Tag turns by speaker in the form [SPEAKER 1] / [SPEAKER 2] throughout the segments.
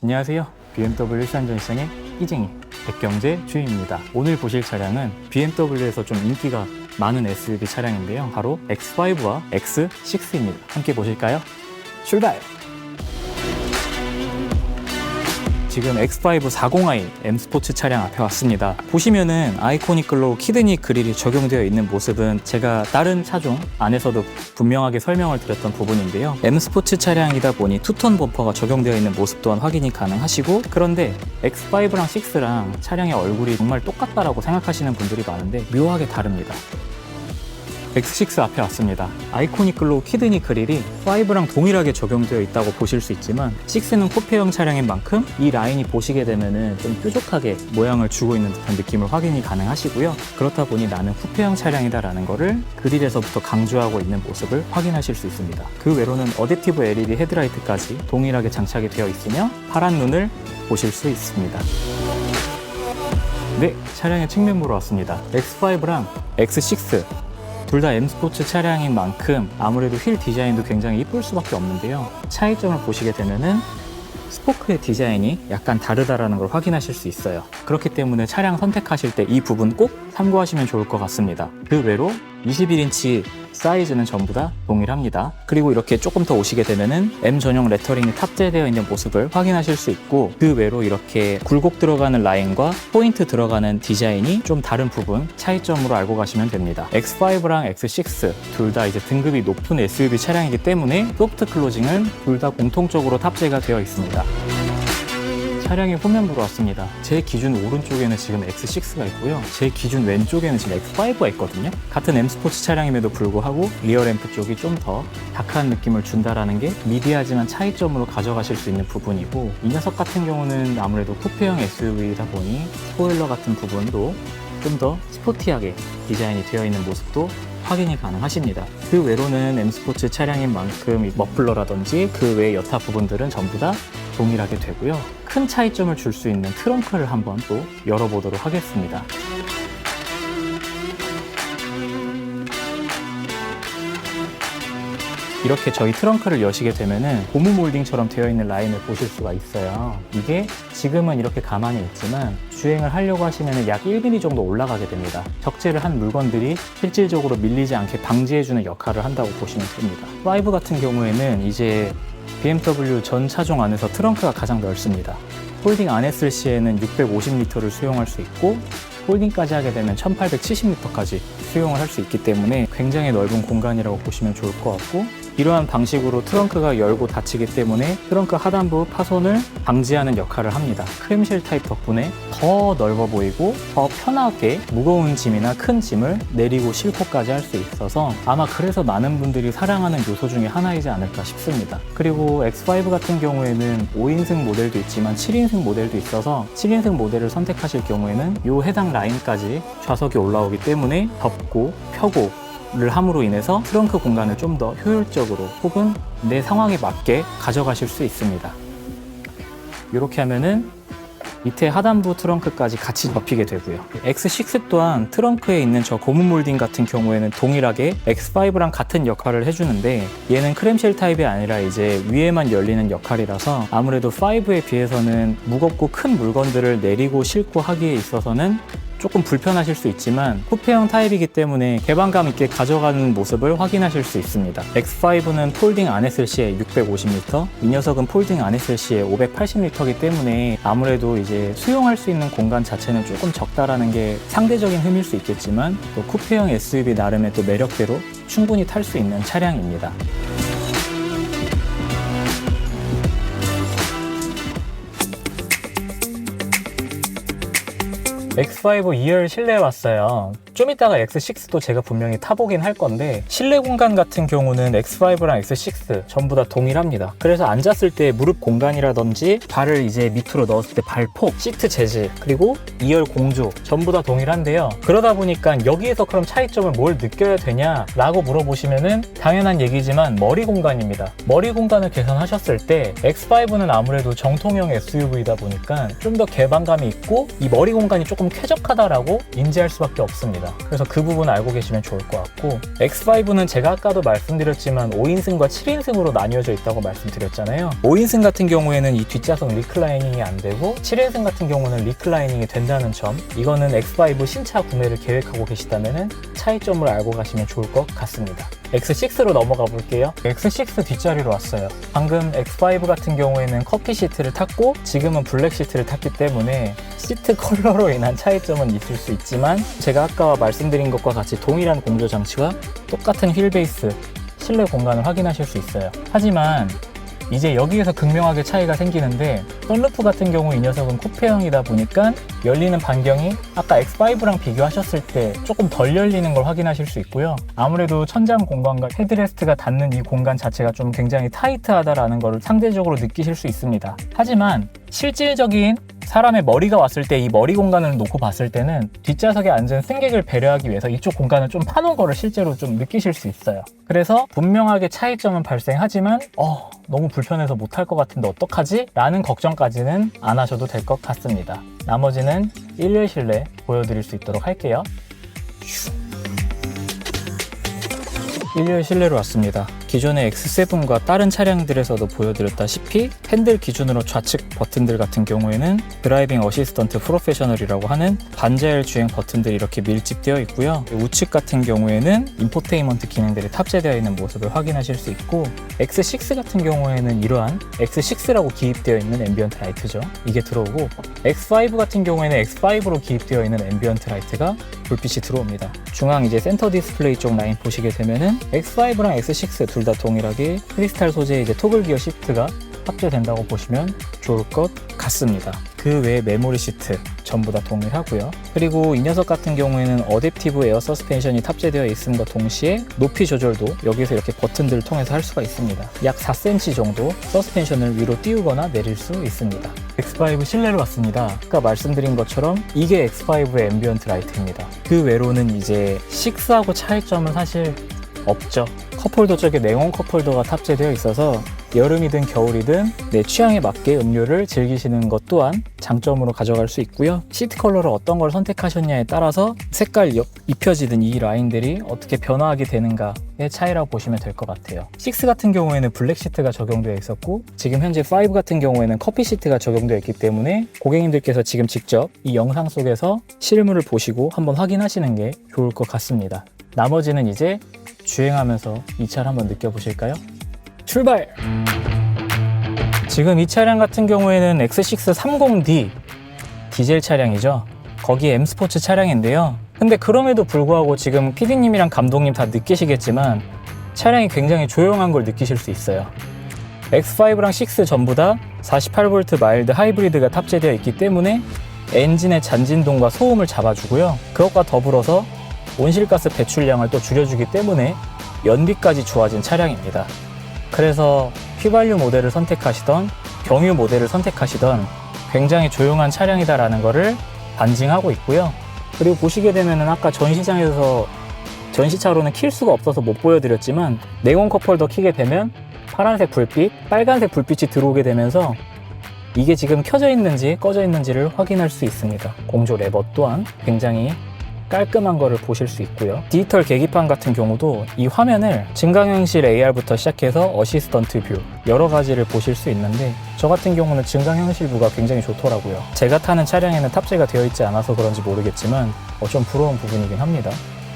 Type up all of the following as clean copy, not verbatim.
[SPEAKER 1] 안녕하세요. BMW 일산전시장의 이쟁이 백경재 주임입니다. 오늘 보실 차량은 BMW에서 좀 인기가 많은 SUV 차량인데요. 바로 X5와 X6입니다. 함께 보실까요? 출발! 지금 X5 40i M 스포츠 차량 앞에 왔습니다. 보시면은 아이코닉 글로우 키드니 그릴이 적용되어 있는 모습은 제가 다른 차종 안에서도 분명하게 설명을 드렸던 부분인데요. M 스포츠 차량이다 보니 투톤 범퍼가 적용되어 있는 모습 또한 확인이 가능하시고, 그런데 X5랑 6랑 차량의 얼굴이 정말 똑같다라고 생각하시는 분들이 많은데 묘하게 다릅니다. X6 앞에 왔습니다. 아이코닉 글로우 키드니 그릴이 5랑 동일하게 적용되어 있다고 보실 수 있지만 6는 쿠페형 차량인 만큼 이 라인이 보시게 되면은 좀 뾰족하게 모양을 주고 있는 듯한 느낌을 확인이 가능하시고요. 그렇다 보니 나는 쿠페형 차량이다라는 거를 그릴에서부터 강조하고 있는 모습을 확인하실 수 있습니다. 그 외로는 어댑티브 LED 헤드라이트까지 동일하게 장착이 되어 있으며 파란 눈을 보실 수 있습니다. 네, 차량의 측면부로 왔습니다. X5랑 X6 둘 다 M 스포츠 차량인 만큼 아무래도 휠 디자인도 굉장히 이쁠 수밖에 없는데요. 차이점을 보시게 되면은 스포크의 디자인이 약간 다르다라는 걸 확인하실 수 있어요. 그렇기 때문에 차량 선택하실 때 이 부분 꼭 참고하시면 좋을 것 같습니다. 그 외로 21인치 사이즈는 전부 다 동일합니다. 그리고 이렇게 조금 더 오시게 되면은 M 전용 레터링이 탑재되어 있는 모습을 확인하실 수 있고, 그 외로 이렇게 굴곡 들어가는 라인과 포인트 들어가는 디자인이 좀 다른 부분 차이점으로 알고 가시면 됩니다. X5랑 X6 둘 다 이제 등급이 높은 SUV 차량이기 때문에 소프트 클로징은 둘 다 공통적으로 탑재가 되어 있습니다. 차량의 후면부로 왔습니다. 제 기준 오른쪽에는 지금 X6가 있고요. 제 기준 왼쪽에는 지금 X5가 있거든요. 같은 M 스포츠 차량임에도 불구하고 리어 램프 쪽이 좀 더 다크한 느낌을 준다라는 게 미비하지만 차이점으로 가져가실 수 있는 부분이고, 이 녀석 같은 경우는 아무래도 쿠페형 SUV이다 보니 스포일러 같은 부분도 좀 더 스포티하게 디자인이 되어 있는 모습도 확인이 가능하십니다. 그 외로는 M 스포츠 차량인 만큼 이 머플러라든지 그 외의 여타 부분들은 전부 다 동일하게 되고요. 큰 차이점을 줄 수 있는 트렁크를 한번 또 열어보도록 하겠습니다. 이렇게 저희 트렁크를 여시게 되면은 고무 몰딩처럼 되어 있는 라인을 보실 수가 있어요. 이게 지금은 이렇게 가만히 있지만 주행을 하려고 하시면 약 1mm 정도 올라가게 됩니다. 적재를 한 물건들이 실질적으로 밀리지 않게 방지해주는 역할을 한다고 보시면 됩니다. 5 같은 경우에는 이제 BMW 전 차종 안에서 트렁크가 가장 넓습니다. 폴딩 안 했을 시에는 650리터를 수용할 수 있고, 폴딩까지 하게 되면 1870리터까지 수용을 할 수 있기 때문에 굉장히 넓은 공간이라고 보시면 좋을 것 같고, 이러한 방식으로 트렁크가 열고 닫히기 때문에 트렁크 하단부 파손을 방지하는 역할을 합니다. 크램쉘 타입 덕분에 더 넓어 보이고 더 편하게 무거운 짐이나 큰 짐을 내리고 싣고까지 할 수 있어서 아마 그래서 많은 분들이 사랑하는 요소 중에 하나이지 않을까 싶습니다. 그리고 X5 같은 경우에는 5인승 모델도 있지만 7인승 모델도 있어서 7인승 모델을 선택하실 경우에는 이 해당 라인까지 좌석이 올라오기 때문에 덮고 펴고 를 함으로 인해서 트렁크 공간을 좀 더 효율적으로 혹은 내 상황에 맞게 가져가실 수 있습니다. 이렇게 하면은 밑에 하단부 트렁크까지 같이 접히게 되고요. X6 또한 트렁크에 있는 저 고무 몰딩 같은 경우에는 동일하게 X5랑 같은 역할을 해주는데, 얘는 크램쉘 타입이 아니라 이제 위에만 열리는 역할이라서 아무래도 5에 비해서는 무겁고 큰 물건들을 내리고 싣고 하기에 있어서는 조금 불편하실 수 있지만 쿠페형 타입이기 때문에 개방감 있게 가져가는 모습을 확인하실 수 있습니다. X5는 폴딩 안 했을 시에 650리터, 이 녀석은 폴딩 안 했을 시에 580리터이기 때문에 아무래도 이제 수용할 수 있는 공간 자체는 조금 적다라는 게 상대적인 흠일 수 있겠지만, 또 쿠페형 SUV 나름의 또 매력대로 충분히 탈 수 있는 차량입니다. X5 2열 실내에 왔어요. 좀 이따가 X6도 제가 분명히 타보긴 할 건데, 실내 공간 같은 경우는 X5랑 X6 전부 다 동일합니다. 그래서 앉았을 때 무릎 공간이라든지 발을 이제 밑으로 넣었을 때 발폭, 시트 재질, 그리고 2열 공조 전부 다 동일한데요. 그러다 보니까 여기에서 그럼 차이점을 뭘 느껴야 되냐 라고 물어보시면은 당연한 얘기지만 머리 공간입니다. 머리 공간을 계산하셨을 때 X5는 아무래도 정통형 SUV이다 보니까 좀 더 개방감이 있고 이 머리 공간이 조금 쾌적하다라고 인지할 수밖에 없습니다. 있습니다. 그래서 그 부분 알고 계시면 좋을 것 같고, X5는 제가 아까도 말씀드렸지만 5인승과 7인승으로 나뉘어져 있다고 말씀드렸잖아요. 5인승 같은 경우에는 이 뒷좌석 리클라이닝이 안 되고 7인승 같은 경우는 리클라이닝이 된다는 점, 이거는 X5 신차 구매를 계획하고 계시다면 차이점을 알고 가시면 좋을 것 같습니다. X6로 넘어가 볼게요. X6 뒷자리로 왔어요. 방금 X5 같은 경우에는 커피 시트를 탔고 지금은 블랙 시트를 탔기 때문에 시트 컬러로 인한 차이점은 있을 수 있지만, 제가 아까 말씀드린 것과 같이 동일한 공조 장치와 똑같은 휠 베이스, 실내 공간을 확인하실 수 있어요. 하지만 이제 여기에서 극명하게 차이가 생기는데, 썬루프 같은 경우 이 녀석은 쿠페형이다 보니까 열리는 반경이 아까 X5랑 비교하셨을 때 조금 덜 열리는 걸 확인하실 수 있고요. 아무래도 천장 공간과 헤드레스트가 닿는 이 공간 자체가 좀 굉장히 타이트하다라는 걸 상대적으로 느끼실 수 있습니다. 하지만 실질적인 사람의 머리가 왔을 때 이 머리 공간을 놓고 봤을 때는 뒷좌석에 앉은 승객을 배려하기 위해서 이쪽 공간을 좀 파놓은 거를 실제로 좀 느끼실 수 있어요. 그래서 분명하게 차이점은 발생하지만 너무 불편해서 못할 것 같은데 어떡하지? 라는 걱정까지는 안 하셔도 될 것 같습니다. 나머지는 일렬 실내 보여드릴 수 있도록 할게요. 일렬 실내로 왔습니다. 기존의 X7과 다른 차량들에서도 보여드렸다시피 핸들 기준으로 좌측 버튼들 같은 경우에는 드라이빙 어시스턴트 프로페셔널이라고 하는 반자율 주행 버튼들이 이렇게 밀집되어 있고요. 우측 같은 경우에는 인포테인먼트 기능들이 탑재되어 있는 모습을 확인하실 수 있고, X6 같은 경우에는 이러한 X6라고 기입되어 있는 앰비언트 라이트죠. 이게 들어오고, X5 같은 경우에는 X5로 기입되어 있는 앰비언트 라이트가 불빛이 들어옵니다. 중앙 이제 센터 디스플레이 쪽 라인 보시게 되면은 X5랑 X6 둘 다 동일하게 크리스탈 소재의 이제 토글 기어 시프트가 탑재된다고 보시면 좋을 것 같습니다. 그 외에 메모리 시트 전부 다 동일하고요. 그리고 이 녀석 같은 경우에는 어댑티브 에어 서스펜션이 탑재되어 있음과 동시에 높이 조절도 여기서 이렇게 버튼들을 통해서 할 수가 있습니다. 약 4cm 정도 서스펜션을 위로 띄우거나 내릴 수 있습니다. X5 실내로 왔습니다. 아까 말씀드린 것처럼 이게 X5의 앰비언트 라이트입니다. 그 외로는 이제 6하고 차이점은 사실 없죠. 컵홀더 쪽에 네온 컵홀더가 탑재되어 있어서 여름이든 겨울이든 내 취향에 맞게 음료를 즐기시는 것 또한 장점으로 가져갈 수 있고요. 시트 컬러를 어떤 걸 선택하셨냐에 따라서 색깔 입혀지는 이 라인들이 어떻게 변화하게 되는가의 차이라고 보시면 될 것 같아요. 6 같은 경우에는 블랙 시트가 적용되어 있었고, 지금 현재 5 같은 경우에는 커피 시트가 적용되어 있기 때문에 고객님들께서 지금 직접 이 영상 속에서 실물을 보시고 한번 확인하시는 게 좋을 것 같습니다. 나머지는 이제 주행하면서 이 차를 한번 느껴보실까요? 출발! 지금 이 차량 같은 경우에는 X6 30D 디젤 차량이죠. 거기에 M스포츠 차량인데요. 근데 그럼에도 불구하고 지금 PD님이랑 감독님 다 느끼시겠지만 차량이 굉장히 조용한 걸 느끼실 수 있어요. X5랑 6 전부 다 48V 마일드 하이브리드가 탑재되어 있기 때문에 엔진의 잔진동과 소음을 잡아주고요. 그것과 더불어서 온실가스 배출량을 또 줄여주기 때문에 연비까지 좋아진 차량입니다. 그래서 휘발유 모델을 선택하시던 경유 모델을 선택하시던 굉장히 조용한 차량이다라는 것을 반증하고 있고요. 그리고 보시게 되면 아까 전시장에서 전시차로는 킬 수가 없어서 못 보여드렸지만 네온 컵홀더 켜게 되면 파란색 불빛, 빨간색 불빛이 들어오게 되면서 이게 지금 켜져 있는지 꺼져 있는지를 확인할 수 있습니다. 공조 레버 또한 굉장히 깔끔한 거를 보실 수 있고요. 디지털 계기판 같은 경우도 이 화면을 증강현실 AR부터 시작해서 어시스턴트 뷰 여러 가지를 보실 수 있는데, 저 같은 경우는 증강현실 뷰가 굉장히 좋더라고요. 제가 타는 차량에는 탑재가 되어 있지 않아서 그런지 모르겠지만 좀 부러운 부분이긴 합니다.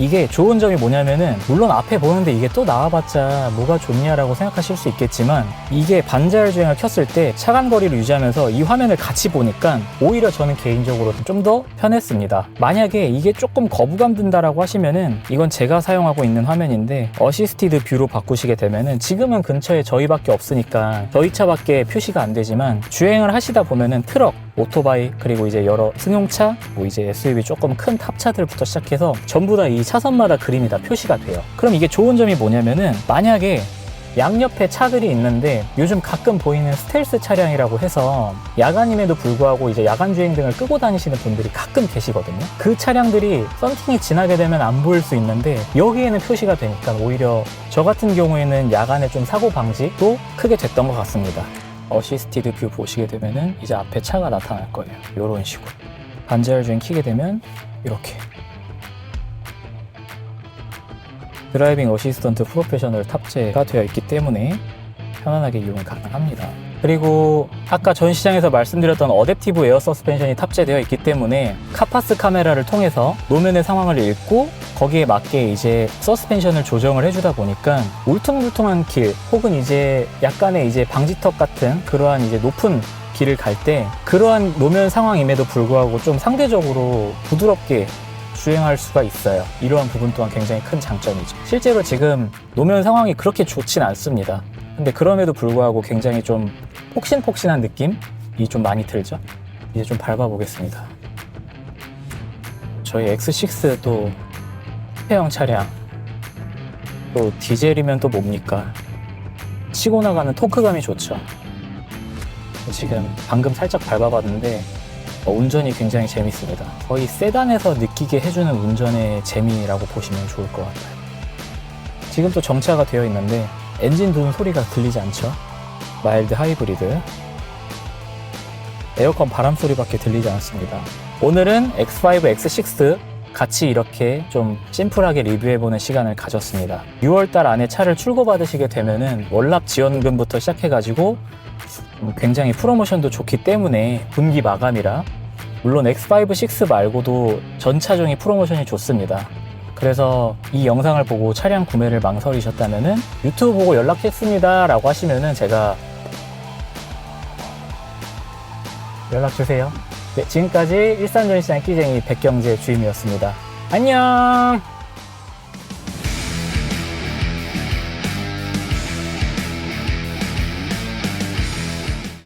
[SPEAKER 1] 이게 좋은 점이 뭐냐면은, 물론 앞에 보는데 이게 또 나와봤자 뭐가 좋냐라고 생각하실 수 있겠지만, 이게 반자율 주행을 켰을 때 차간 거리를 유지하면서 이 화면을 같이 보니까 오히려 저는 개인적으로 좀 더 편했습니다. 만약에 이게 조금 거부감 든다라고 하시면은 이건 제가 사용하고 있는 화면인데 어시스티드 뷰로 바꾸시게 되면은, 지금은 근처에 저희밖에 없으니까 저희 차밖에 표시가 안 되지만 주행을 하시다 보면은 트럭, 오토바이, 그리고 이제 여러 승용차, 이제 SUV 조금 큰 탑차들부터 시작해서 전부 다 이 차선마다 그림이 다 표시가 돼요. 그럼 이게 좋은 점이 뭐냐면은, 만약에 양옆에 차들이 있는데 요즘 가끔 보이는 스텔스 차량이라고 해서 야간임에도 불구하고 이제 야간 주행 등을 끄고 다니시는 분들이 가끔 계시거든요. 그 차량들이 썬팅이 지나게 되면 안 보일 수 있는데 여기에는 표시가 되니까 오히려 저 같은 경우에는 야간에 좀 사고 방지도 크게 됐던 것 같습니다. 어시스티드 뷰 보시게 되면은 이제 앞에 차가 나타날 거예요. 이런 식으로 반자율 주행 켜게 되면 이렇게 드라이빙 어시스턴트 프로페셔널 탑재가 되어 있기 때문에 편안하게 이용이 가능합니다. 그리고 아까 전 시장에서 말씀드렸던 어댑티브 에어 서스펜션이 탑재되어 있기 때문에 카파스 카메라를 통해서 노면의 상황을 읽고 거기에 맞게 이제 서스펜션을 조정을 해주다 보니까 울퉁불퉁한 길 혹은 이제 약간의 이제 방지턱 같은 그러한 이제 높은 길을 갈 때 그러한 노면 상황임에도 불구하고 좀 상대적으로 부드럽게 주행할 수가 있어요. 이러한 부분 또한 굉장히 큰 장점이죠. 실제로 지금 노면 상황이 그렇게 좋진 않습니다. 근데 그럼에도 불구하고 굉장히 좀 폭신폭신한 느낌이 좀 많이 들죠. 이제 좀 밟아보겠습니다. 저희 X6 또 스페형 차량, 또 디젤이면 또 뭡니까? 치고 나가는 토크감이 좋죠. 지금 방금 살짝 밟아봤는데 운전이 굉장히 재밌습니다. 거의 세단에서 느끼게 해주는 운전의 재미라고 보시면 좋을 것 같아요. 지금 또 정차가 되어 있는데 엔진 도는 소리가 들리지 않죠? 마일드 하이브리드, 에어컨 바람 소리밖에 들리지 않습니다. 오늘은 X5, X6 같이 이렇게 좀 심플하게 리뷰해보는 시간을 가졌습니다. 6월달 안에 차를 출고받으시게 되면은 월납 지원금부터 시작해가지고 굉장히 프로모션도 좋기 때문에 분기 마감이라, 물론 X5, 6 말고도 전 차종이 프로모션이 좋습니다. 그래서 이 영상을 보고 차량 구매를 망설이셨다면은 유튜브 보고 연락했습니다 라고 하시면은 제가 연락주세요. 네, 지금까지 일산전시장 끼쟁이 백경재 주임이었습니다. 안녕!